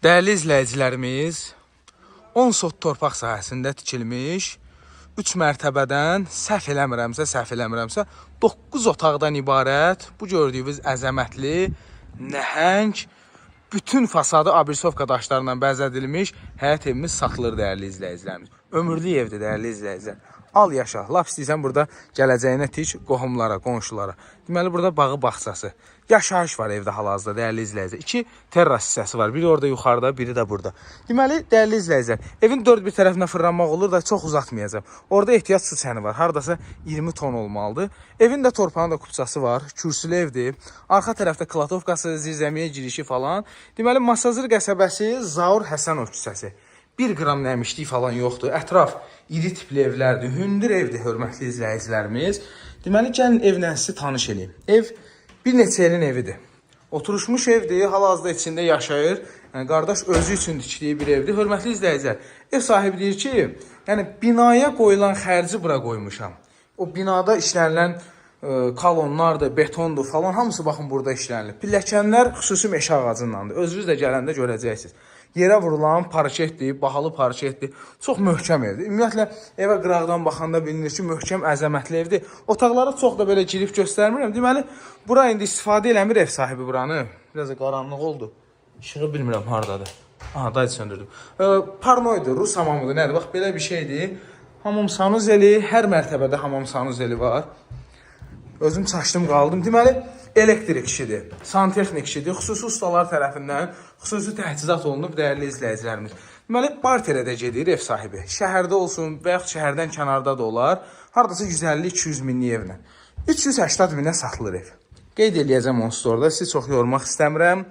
Dəyərli izləyicilərimiz, 10 sot torpaq sahəsində tikilmiş 3 mərtəbədən səhv eləmirəmsə 9 otaqdan ibarət bu gördüyünüz əzəmətli, nəhəng, bütün fasadı abirsovka daşlarından bəzədilmiş həyət evimiz satılır dəyərli izləyicilərimiz. Ömürlük evdir dəyərli izləyicilər. Al yaşa, lap istəyirsən burada gələcəyinə tik qohumlara, qonşulara. Deməli burada bağı bağçası. Yaşayış var evdə hal-hazırda dəyərli izləyicilər. 2 terras hissəsi var. Biri orada yuxarıda, biri də burada. Deməli dəyərli izləyicilər, evin dörd bir tərəfinə fırlanmaq olur da çox uzatmayacağım. Orada ehtiyac su çəni var. Hardasa 20 ton olmalıdır. Evin də torpağın da kupçası var. Kürsülü evdir. Arxa tərəfdə klatovkası, zirzəmiyə girişi falan. Deməli Masazır qəsəbəsi Zaur Həsənov küçəsi. 1 qram nəmişlik falan yoxdur. Ətraf iri tipli evlərdir. Hündür evdir, hörmətli izləyicilərimiz. Deməli, gəlin evlə sizi tanış edeyim. Ev bir neçə ilin evidir. Oturuşmuş evdir, hal-hazırda içində yaşayır. Yəni, qardaş özü üçün tikdiyi bir evdir. Hörmətli izləyicilər, ev sahibi deyir ki, yəni binaya qoyulan xərci bura qoymuşam. O binada işlənilən kolonlardır, betondur falan, hamısı baxın burada işlənilir. Pilləkənlər xüsusi meşə ağacındandır. Özünüz də gələndə görəcəksiniz. Yerə vurulan parketdir, bahalı parketdir. Çox möhkəm evdir. Ümumiyyətlə, evə qıraqdan baxanda bilinir ki, möhkəm, əzəmətli evdir. Otaqlara çox da belə girib göstərmirəm. Deməli, bura indi istifadə eləmir ev sahibi buranı. Biraz da qaranlıq oldu. İşığı bilmirəm haradadır. Aha, dayı söndürdüm. Parnoydur, Rus hamamıdır, nədir? Bax, belə bir şeydir. Hamam sanuzeli, hər mərtəbədə hamam sanuzeli var. Özüm çaşdım, qaldım. Deməli, elektrik işidir, santexnik işidir, xüsusi ustalar tərəfindən xüsusi təchizat olunub dəyərli izləyicilərimiz. Deməli, barterə də gedir ev sahibi. Şəhərdə olsun və yaxud şəhərdən kənarda da olar. Haradasa 150-200 minlik evlə. 380 minə satılır ev. Qeyd eləyəcəm onsuz orada. Sizi çox yormaq istəmirəm.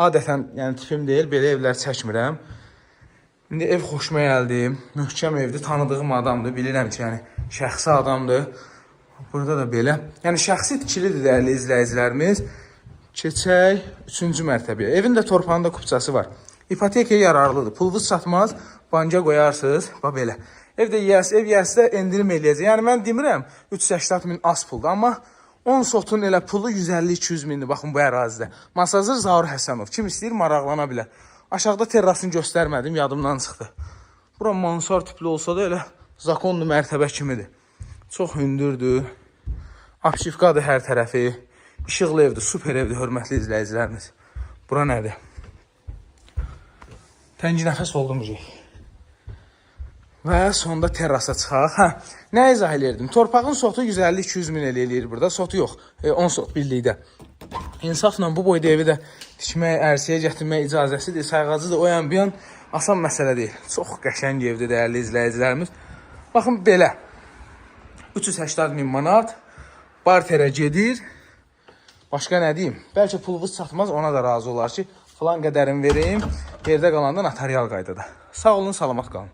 Adətən, yəni tipim deyil, belə evlər çəkmirəm. İndi ev xoşuma gəldi. Möhkəm evdir, tanıdığım adamdır. Bilirəm ki, yəni şəxsi adamdır. Burada da belə. Yəni şəxsi tikilidir dəyərli izləyicilərimiz. Keçək 3-cü mərtəbəyə. Evin də torpağında kupçası var. İpotekaya yararlıdır. Pulvuz satmaz, banka qoyarsınız. Bax belə. Evdə ev yiyəsi endirim eləyəcək. Yəni mən demirəm 380 min az puldur, amma 10 sotun elə pulu 150-200 mindir. Baxın bu ərazidə. Masazır Zaur Həsənov. Kim istəyir maraqlana bilər. Aşağıda terrasını göstərmədim, yadımdan çıxdı. Bura mansar tipli olsa da elə zakonlu mərtəbə kimidir. Çox hündürdür. Apşifkadır hər tərəfi. İşıqlı evdir, super evdir, hörmətli izləyicilərimiz. Bura nədir? Təngi nəfəs oldum. Və sonda terrasa çıxaq. Nə izah eləyirdim? Torpağın sotu 150-200 min eləyir burada. Sotu yox, 10 sot birlikdə. İnsafla bu boyda evi də tikmək, ərsəyə gətirmək icazəsidir, sayğacıdır. O yan bir yan asan məsələ deyil. Çox qəşəng evdir dəyərli izləyicilərimiz. Baxın belə. 380 min manat barterə gedir. Başqa nə deyim? Bəlkə pulvuz satmaz, ona da razı olar ki, falan qədərin vereyim. Yerdə qalanda notarial qaydada. Sağ olun, salamat qalın.